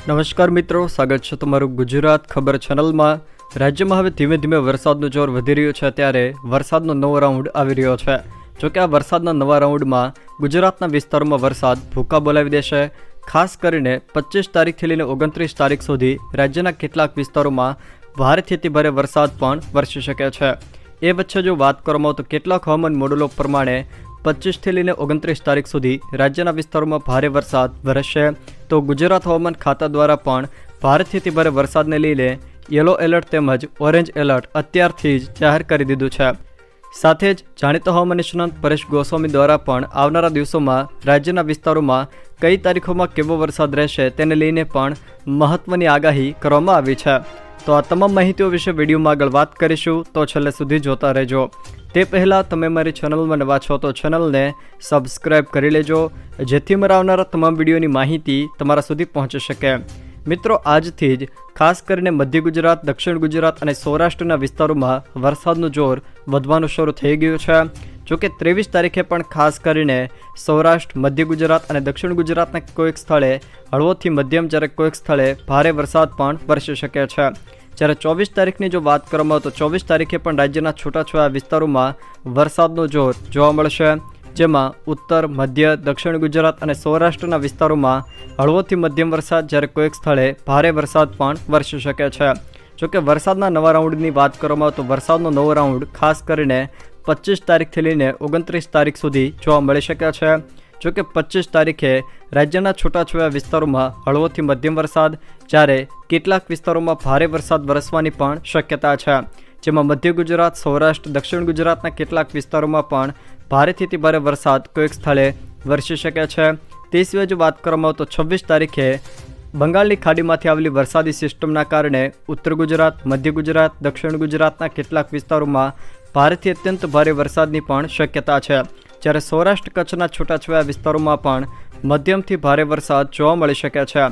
નમસ્કાર મિત્રો, સ્વાગત છે તમારું ગુજરાત ખબર ચેનલમાં। રાજ્યમાં હવે ધીમે ધીમે વરસાદનું જોર વધી રહ્યું છે, ત્યારે વરસાદનો નવો રાઉન્ડ આવી રહ્યો છે। જોકે આ વરસાદના નવા રાઉન્ડમાં ગુજરાતના વિસ્તારોમાં વરસાદ ભૂકા બોલાવી દેશે। ખાસ કરીને 25 તારીખથી લઈને 29 તારીખ સુધી રાજ્યના કેટલાક વિસ્તારોમાં ભારેથી અતિ ભારે વરસાદ પણ વરસી શકે છે। એ વચ્ચે જો વાત કરવામાં આવે તો કેટલાક હવામાન મોડેલો પ્રમાણે 25થી લઈને 29 તારીખ સુધી રાજ્યના વિસ્તારોમાં ભારે વરસાદ વરસશે। તો ગુજરાત હવામાન ખાતા દ્વારા પણ ભારેથી અતિ ભારે વરસાદને લઈને યલો એલર્ટ તેમજ ઓરેન્જ એલર્ટ અત્યારથી જ જાહેર કરી દીધું છે। સાથે જ જાણીતા હવામાન નિષ્ણાંત પરેશ ગોસ્વામી દ્વારા પણ આવનારા દિવસોમાં રાજ્યના વિસ્તારોમાં કઈ તારીખોમાં કેવો વરસાદ રહેશે તેને લઈને પણ મહત્વની આગાહી કરવામાં આવી છે। તો આ તમામ માહિતીઓ વિશે વિડીયોમાં આગળ વાત કરીશું, તો છેલ્લે સુધી જોતા રહેજો। તે પહેલાં તમે મારી ચેનલમાં નવા છો તો ચેનલને સબસ્ક્રાઈબ કરી લેજો, જેથી મારા આવનારા તમામ વિડીયોની માહિતી તમારા સુધી પહોંચી શકે। મિત્રો, આજથી જ ખાસ કરીને મધ્ય ગુજરાત, દક્ષિણ ગુજરાત અને સૌરાષ્ટ્રના વિસ્તારોમાં વરસાદનું જોર વધવાનું શરૂ થઈ ગયું છે। જોકે 23 તારીખે પણ ખાસ કરીને સૌરાષ્ટ્ર, મધ્ય ગુજરાત અને દક્ષિણ ગુજરાતના કોઈક સ્થળે હળવોથી મધ્યમ, જ્યારે કોઈક સ્થળે ભારે વરસાદ પણ વરસી શકે છે। જ્યારે 24 તારીખની જો વાત કરવામાં આવે તો 24 તારીખે પણ રાજ્યના છૂટાછવાયા વિસ્તારોમાં વરસાદનો જોર જોવા મળશે, જેમાં ઉત્તર, મધ્ય, દક્ષિણ ગુજરાત અને સૌરાષ્ટ્રના વિસ્તારોમાં હળવોથી મધ્યમ વરસાદ, જ્યારે કોઈક સ્થળે ભારે વરસાદ પણ વરસી શકે છે। જોકે વરસાદના નવા રાઉન્ડની વાત કરવામાં આવે તો વરસાદનો નવો રાઉન્ડ ખાસ કરીને 25 તારીખથી લઈને 29 તારીખ સુધી જોવા મળી શકે છે। જોકે 25 તારીખે રાજ્યના છૂટાછવાયા વિસ્તારોમાં હળવોથી મધ્યમ વરસાદ, જ્યારે કેટલાક વિસ્તારોમાં ભારે વરસાદ વરસવાની પણ શક્યતા છે, જેમાં મધ્ય ગુજરાત, સૌરાષ્ટ્ર, દક્ષિણ ગુજરાતના કેટલાક વિસ્તારોમાં પણ ભારેથી અતિ ભારે વરસાદ કોઈક સ્થળે વરસી શકે છે। તે સિવાય જો વાત કરવામાં આવે તો 26 તારીખે બંગાળની ખાડીમાંથી આવેલી વરસાદી સિસ્ટમના કારણે ઉત્તર ગુજરાત, મધ્ય ગુજરાત, દક્ષિણ ગુજરાતના કેટલાક વિસ્તારોમાં ભારેથી અત્યંત ભારે વરસાદની પણ શક્યતા છે, જ્યારે સૌરાષ્ટ્ર, કચ્છના છૂટાછવાયા વિસ્તારોમાં પણ મધ્યમથી ભારે વરસાદ જોવા મળી શકે છે।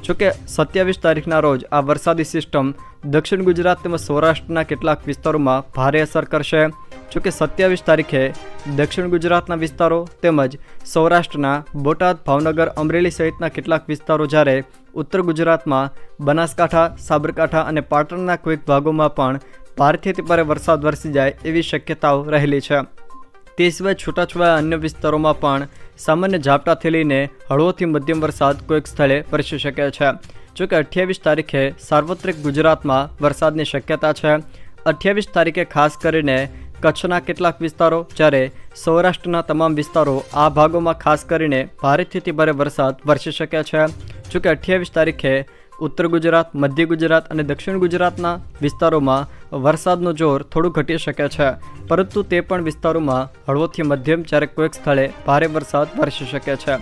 જોકે 27 તારીખના રોજ આ વરસાદી સિસ્ટમ દક્ષિણ ગુજરાત તેમજ સૌરાષ્ટ્રના કેટલાક વિસ્તારોમાં ભારે અસર કરશે। જોકે 27 તારીખે દક્ષિણ ગુજરાતના વિસ્તારો તેમજ સૌરાષ્ટ્રના બોટાદ, ભાવનગર, અમરેલી સહિતના કેટલાક વિસ્તારો, જ્યારે ઉત્તર ગુજરાતમાં બનાસકાંઠા, સાબરકાંઠા અને પાટણના કોઈક ભાગોમાં પણ ભારેથી અતિ ભારે વરસાદ વરસી જાય એવી શક્યતાઓ રહેલી છે। તે સિવાય છૂટાછવાયા અન્ય વિસ્તારોમાં પણ સામાન્ય ઝાપટાથી લઈને હળવોથી મધ્યમ વરસાદ કોઈક સ્થળે વરસી શકે છે। જોકે 28 તારીખે સાર્વત્રિક ગુજરાતમાં વરસાદની શક્યતા છે। 28 તારીખે ખાસ કરીને કચ્છના કેટલાક વિસ્તારો, જ્યારે સૌરાષ્ટ્રના તમામ વિસ્તારો, આ ભાગોમાં ખાસ કરીને ભારેથી અતિ ભારે વરસાદ વરસી શકે છે। જોકે 28 તારીખે ઉત્તર ગુજરાત, મધ્ય ગુજરાત અને દક્ષિણ ગુજરાતના વિસ્તારોમાં વરસાદનું જોર થોડું ઘટી શકે છે, પરંતુ તે પણ વિસ્તારોમાં હળવોથી મધ્યમ, જ્યારે કોઈક સ્થળે ભારે વરસાદ વરસી શકે છે।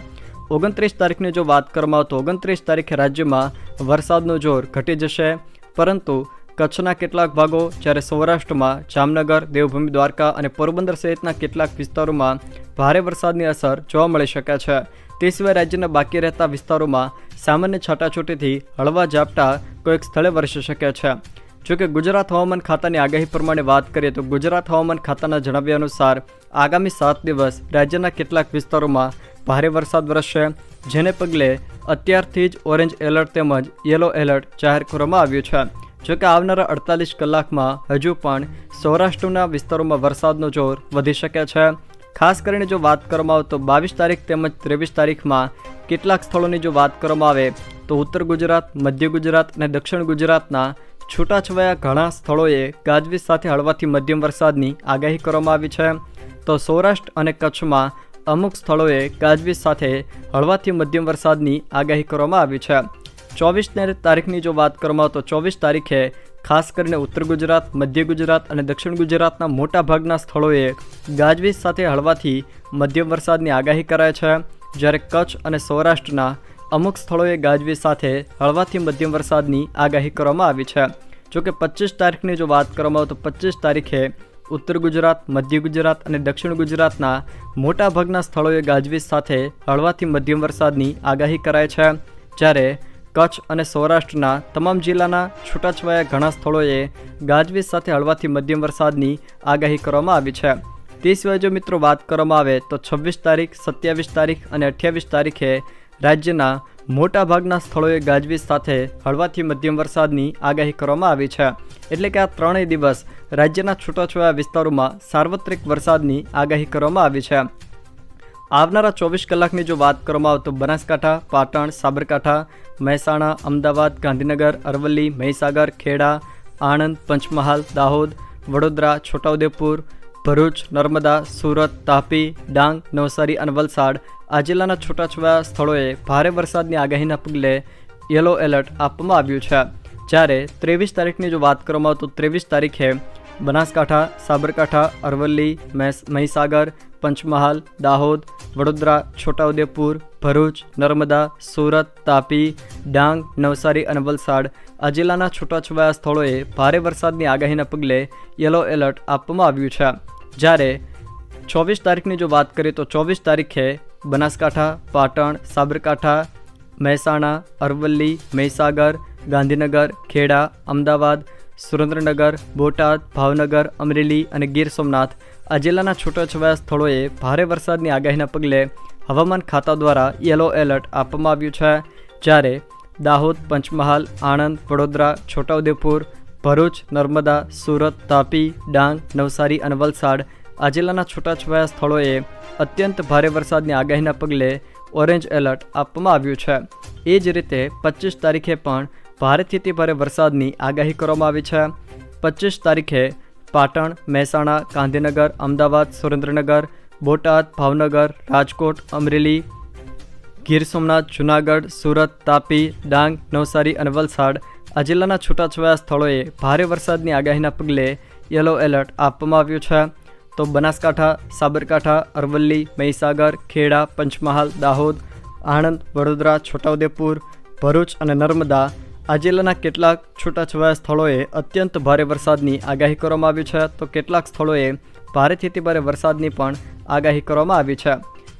29 તારીખની જો વાત કરવામાં આવે તો 29 તારીખે રાજ્યમાં વરસાદનું જોર ઘટી જશે, પરંતુ કચ્છના કેટલાક ભાગો, જ્યારે સૌરાષ્ટ્રમાં જામનગર, દેવભૂમિ દ્વારકા અને પોરબંદર સહિતના કેટલાક વિસ્તારોમાં ભારે વરસાદની અસર જોવા મળી શકે છે। તે સિવાય રાજ્યના બાકી રહેતા વિસ્તારોમાં સામાન્ય છાંટાછૂટીથી હળવા ઝાપટા કોઈક સ્થળે વરસી શકે છે। જોકે ગુજરાત હવામાન ખાતાની આગાહી પ્રમાણે વાત કરીએ તો ગુજરાત હવામાન ખાતાના જણાવ્યા અનુસાર આગામી 7 દિવસ રાજ્યના કેટલાક વિસ્તારોમાં ભારે વરસાદ વરસશે, જેને પગલે અત્યારથી જ ઓરેન્જ એલર્ટ તેમજ યલો એલર્ટ જાહેર કરવામાં આવ્યું છે। જોકે આવનારા 48 કલાકમાં હજુ પણ સૌરાષ્ટ્રના વિસ્તારોમાં વરસાદનો જોર વધી શકે છે। ખાસ કરીને જો વાત કરવામાં આવે તો 22 તારીખ તેમજ 23 તારીખમાં કેટલાક સ્થળોની જો વાત કરવામાં આવે તો ઉત્તર ગુજરાત, મધ્ય ગુજરાત અને દક્ષિણ ગુજરાતના છૂટાછવાયા ઘણા સ્થળોએ ગાજવીજ સાથે હળવાથી મધ્યમ વરસાદની આગાહી કરવામાં આવી છે। તો સૌરાષ્ટ્ર અને કચ્છમાં અમુક સ્થળોએ ગાજવીજ સાથે હળવાથી મધ્યમ વરસાદની આગાહી કરવામાં આવી છે। 24 તારીખની જો વાત કરવામાં આવે તો 24 તારીખે ખાસ કરીને ઉત્તર ગુજરાત, મધ્ય ગુજરાત અને દક્ષિણ ગુજરાતના મોટા ભાગના સ્થળોએ ગાજવીજ સાથે હળવાથી મધ્યમ વરસાદની આગાહી કરાય છે, જ્યારે કચ્છ અને સૌરાષ્ટ્રના અમુક સ્થળોએ ગાજવીજ સાથે હળવાથી મધ્યમ વરસાદની આગાહી કરવામાં આવી છે। જોકે 25 તારીખની જો વાત કરવામાં આવે તો 25 તારીખે ઉત્તર ગુજરાત, મધ્ય ગુજરાત અને દક્ષિણ ગુજરાતના મોટા ભાગના સ્થળોએ ગાજવીજ સાથે હળવાથી મધ્યમ વરસાદની આગાહી કરાય છે, જ્યારે કચ્છ અને સૌરાષ્ટ્રના તમામ જિલ્લાના છૂટાછવાયા ઘણા સ્થળોએ ગાજવીજ સાથે હળવાથી મધ્યમ વરસાદની આગાહી કરવામાં આવી છે। તે સિવાય જો મિત્રો વાત કરવામાં આવે તો 26 તારીખ, 27 તારીખ અને 28 તારીખે રાજ્યના મોટાભાગના સ્થળોએ ગાજવીજ સાથે હળવાથી મધ્યમ વરસાદની આગાહી કરવામાં આવી છે. એટલે કે આ ત્રણેય દિવસ રાજ્યના છૂટાછવાયા વિસ્તારોમાં સાર્વત્રિક વરસાદની આગાહી કરવામાં આવી છે. આવનારા 24 કલાકની જો વાત કરવામાં આવે તો બનાસકાંઠા, પાટણ, સાબરકાંઠા, મહેસાણા, અમદાવાદ, ગાંધીનગર, અરવલ્લી, મહીસાગર, ખેડા, આણંદ, પંચમહાલ, દાહોદ, વડોદરા, છોટાઉદેપુર, ભરૂચ, નર્મદા, સુરત, તાપી, ડાંગ, નવસારી અને વલસાડ આ જિલ્લાના છૂટાછવાયા સ્થળોએ ભારે વરસાદની આગાહીના પગલે યલો એલર્ટ આપવામાં આવ્યું છે. જ્યારે 23 તારીખની જો વાત કરવામાં આવે તો 23 તારીખે બનાસકાંઠા, સાબરકાંઠા, અરવલ્લી, મહીસાગર, પંચમહાલ, દાહોદ, વડોદરા, છોટાઉદેપુર, ભરૂચ, નર્મદા, સુરત, તાપી, ડાંગ, નવસારી અને વલસાડ આ જિલ્લાના છૂટાછવાયા સ્થળોએ ભારે વરસાદની આગાહીના પગલે યલો એલર્ટ આપવામાં આવ્યું છે. જ્યારે 24 તારીખની જો વાત કરીએ તો 24 તારીખે બનાસકાંઠા, પાટણ, સાબરકાંઠા, મહેસાણા, અરવલ્લી, મહીસાગર, ગાંધીનગર, ખેડા, અમદાવાદ, સુરેન્દ્રનગર, બોટાદ, ભાવનગર, અમરેલી અને ગીર સોમનાથ આ જિલ્લાના છૂટાછવાયા સ્થળોએ ભારે વરસાદની આગાહીના પગલે હવામાન ખાતા દ્વારા યલો એલર્ટ આપવામાં આવ્યું છે. જ્યારે દાહોદ, પંચમહાલ, આણંદ, વડોદરા, છોટાઉદેપુર, ભરૂચ, નર્મદા, સુરત, તાપી, ડાંગ, નવસારી અને વલસાડ આ જિલ્લાના છૂટાછવાયા સ્થળોએ અત્યંત ભારે વરસાદની આગાહીના પગલે ઓરેન્જ એલર્ટ આપવામાં આવ્યું છે. એ જ રીતે 25 તારીખે પણ ભારેથી અતિ ભારે વરસાદની આગાહી કરવામાં આવી છે. 25 તારીખે પાટણ, મહેસાણા, ગાંધીનગર, અમદાવાદ, સુરેન્દ્રનગર, બોટાદ, ભાવનગર, રાજકોટ, અમરેલી, ગીર સોમનાથ, જૂનાગઢ, સુરત, તાપી, ડાંગ, નવસારી અને વલસાડ આ જિલ્લાના છૂટાછવાયા સ્થળોએ ભારે વરસાદની આગાહીના પગલે યલો એલર્ટ આપવામાં આવ્યું છે. તો બનાસકાંઠા, સાબરકાંઠા, અરવલ્લી, મહીસાગર, ખેડા, પંચમહાલ, દાહોદ, આણંદ, વડોદરા, છોટાઉદેપુર, ભરૂચ અને નર્મદા આ જિલ્લાના કેટલાક છૂટાછવાયા સ્થળોએ અત્યંત ભારે વરસાદની આગાહી કરવામાં આવી છે. તો કેટલાક સ્થળોએ ભારેથી અતિ ભારે વરસાદની પણ આગાહી કરવામાં આવી છે.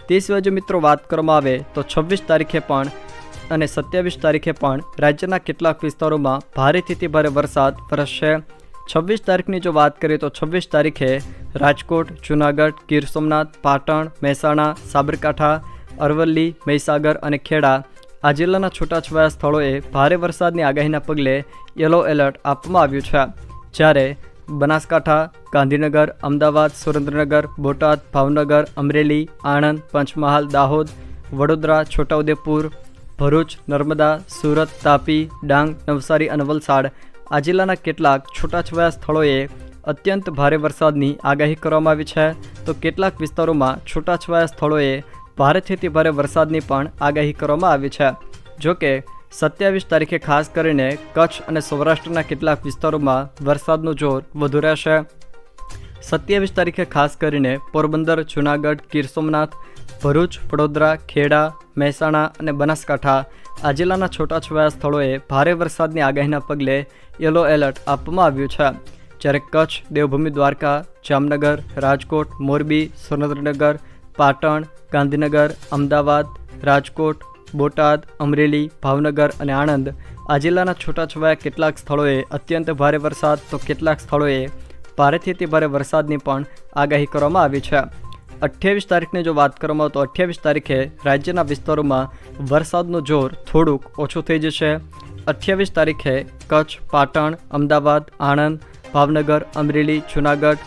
તે સિવાય જો મિત્રો વાત કરવામાં આવે તો 26 તારીખે પણ અને 27 તારીખે પણ રાજ્યના કેટલાક વિસ્તારોમાં ભારેથી અતિ ભારે વરસાદ વરસશે. 26 તારીખની જો વાત કરીએ તો 26 તારીખે રાજકોટ, જૂનાગઢ, ગીર સોમનાથ, પાટણ, મહેસાણા, સાબરકાંઠા, અરવલ્લી, મહીસાગર અને ખેડા આ જિલ્લાના છૂટાછવાયા સ્થળોએ ભારે વરસાદની આગાહીના પગલે યલો એલર્ટ આપવામાં આવ્યું છે. જ્યારે બનાસકાંઠા, ગાંધીનગર, અમદાવાદ, સુરેન્દ્રનગર, બોટાદ, ભાવનગર, અમરેલી, આણંદ, પંચમહાલ, દાહોદ, વડોદરા, છોટાઉદેપુર, ભરૂચ, નર્મદા, સુરત, તાપી, ડાંગ, નવસારી અને વલસાડ આ જિલ્લાના કેટલાક છૂટાછવાયા સ્થળોએ અત્યંત ભારે વરસાદની આગાહી કરવામાં આવી છે. તો કેટલાક વિસ્તારોમાં છૂટાછવાયા સ્થળોએ ભારેથી અતિ ભારે વરસાદની પણ આગાહી કરવામાં આવી છે. જોકે 27 તારીખે ખાસ કરીને કચ્છ અને સૌરાષ્ટ્રના કેટલાક વિસ્તારોમાં વરસાદનું જોર વધુ રહેશે. 27 તારીખે ખાસ કરીને પોરબંદર, જૂનાગઢ, ગીર સોમનાથ, ભરૂચ, વડોદરા, ખેડા, મહેસાણા અને બનાસકાંઠા આ જિલ્લાના છૂટાછવાયા સ્થળોએ ભારે વરસાદની આગાહીના પગલે યલો એલર્ટ આપવામાં આવ્યું છે. જ્યારે કચ્છ, દેવભૂમિ દ્વારકા, જામનગર, રાજકોટ, મોરબી, સુરેન્દ્રનગર, પાટણ, ગાંધીનગર, અમદાવાદ, રાજકોટ, બોટાદ, અમરેલી, ભાવનગર અને આણંદ આ જિલ્લાના છૂટાછવાયા કેટલાક સ્થળોએ અત્યંત ભારે વરસાદ તો કેટલાક સ્થળોએ ભારેથી અતિ ભારે વરસાદની પણ આગાહી કરવામાં આવી છે. 28 તારીખની જો વાત કરવામાં આવે તો 28 તારીખે રાજ્યના વિસ્તારોમાં વરસાદનું જોર થોડુંક ઓછું થઈ જશે. 28 તારીખે કચ્છ, પાટણ, અમદાવાદ, આણંદ, ભાવનગર, અમરેલી, જૂનાગઢ,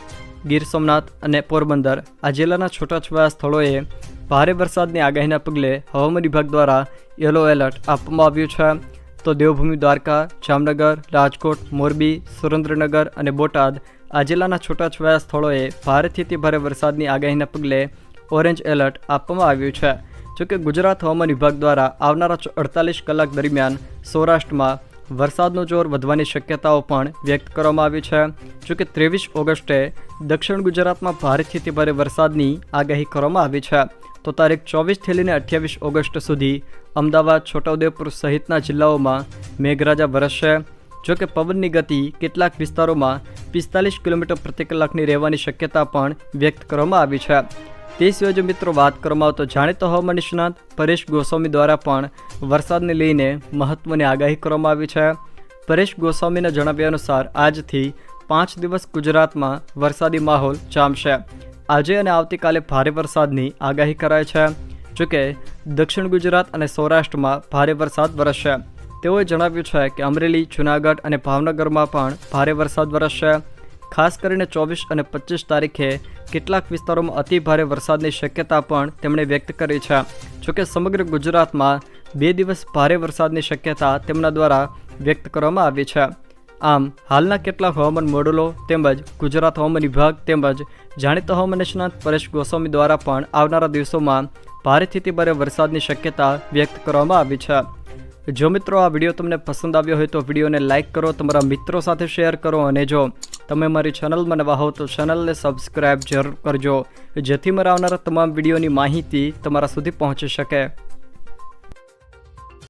ગીર સોમનાથ અને પોરબંદર આ જિલ્લાના છૂટાછવાયા સ્થળોએ ભારે વરસાદની આગાહીના પગલે હવામાન વિભાગ દ્વારા યલો એલર્ટ આપવામાં આવ્યું છે. તો દેવભૂમિ દ્વારકા, જામનગર, રાજકોટ, મોરબી, સુરેન્દ્રનગર અને બોટાદ આ જિલ્લાના છૂટાછવાયા સ્થળોએ ભારેથી અતિ ભારે વરસાદની આગાહીના પગલે ઓરેન્જ એલર્ટ આપવામાં આવ્યું છે. જોકે ગુજરાત હવામાન વિભાગ દ્વારા આવનારા 48 કલાક દરમિયાન સૌરાષ્ટ્રમાં વરસાદનું જોર વધવાની શક્યતાઓ પણ વ્યક્ત કરવામાં આવી છે. જોકે 23 ઓગસ્ટે દક્ષિણ ગુજરાતમાં ભારેથી અતિ ભારે વરસાદની આગાહી કરવામાં આવી છે. તો તારીખ 24થી લઈને 28 ઓગસ્ટ સુધી અમદાવાદ, છોટાઉદેપુર સહિતના જિલ્લાઓમાં મેઘરાજા વરસશે. જોકે પવનની ગતિ કેટલાક વિસ્તારોમાં 45 કિલોમીટર પ્રતિ કલાકની રહેવાની શક્યતા પણ વ્યક્ત કરવામાં આવી છે. તે સિવાય જો મિત્રો વાત કરવામાં આવે તો જાણીતા હવામાન નિષ્ણાત પરેશ ગોસ્વામી દ્વારા પણ વરસાદને લઈને મહત્વની આગાહી કરવામાં આવી છે. પરેશ ગોસ્વામીના જણાવ્યા અનુસાર આજથી 5 દિવસ ગુજરાતમાં વરસાદી માહોલ જામશે. આજે અને આવતીકાલે ભારે વરસાદની આગાહી કરાઈ છે. જોકે દક્ષિણ ગુજરાત અને સૌરાષ્ટ્રમાં ભારે વરસાદ વરસશે। તેઓએ જણાવ્યું છે કે અમરેલી, જૂનાગઢ અને ભાવનગરમાં પણ ભારે વરસાદ વરસશે। ખાસ કરીને 24 અને 25 તારીખે કેટલાક વિસ્તારોમાં અતિ ભારે વરસાદની શક્યતા પણ તેમણે વ્યક્ત કરી છે। જોકે સમગ્ર ગુજરાતમાં 2 દિવસ ભારે વરસાદની શક્યતા તેમના દ્વારા વ્યક્ત કરવામાં આવી છે। આમ હાલના કેટલાક હવામાન મોડેલો તેમજ ગુજરાત હવામાન વિભાગ તેમજ જાણીતા હવામાન નિષ્ણાત પરેશ ગોસ્વામી દ્વારા પણ આવનારા દિવસોમાં ભારેથી અતિ ભારે વરસાદની શક્યતા વ્યક્ત કરવામાં આવી છે। જો મિત્રો આ વિડીયો તમને પસંદ આવ્યો હોય તો વિડીયોને લાઇક કરો, તમારા મિત્રો સાથે શેર કરો અને જો તમે મારી ચેનલમાં નવા હો તો ચેનલને સબસ્ક્રાઈબ જરૂર કરજો, જેથી મારા આવનારા તમામ વિડીયોની માહિતી તમારા સુધી પહોંચી શકે।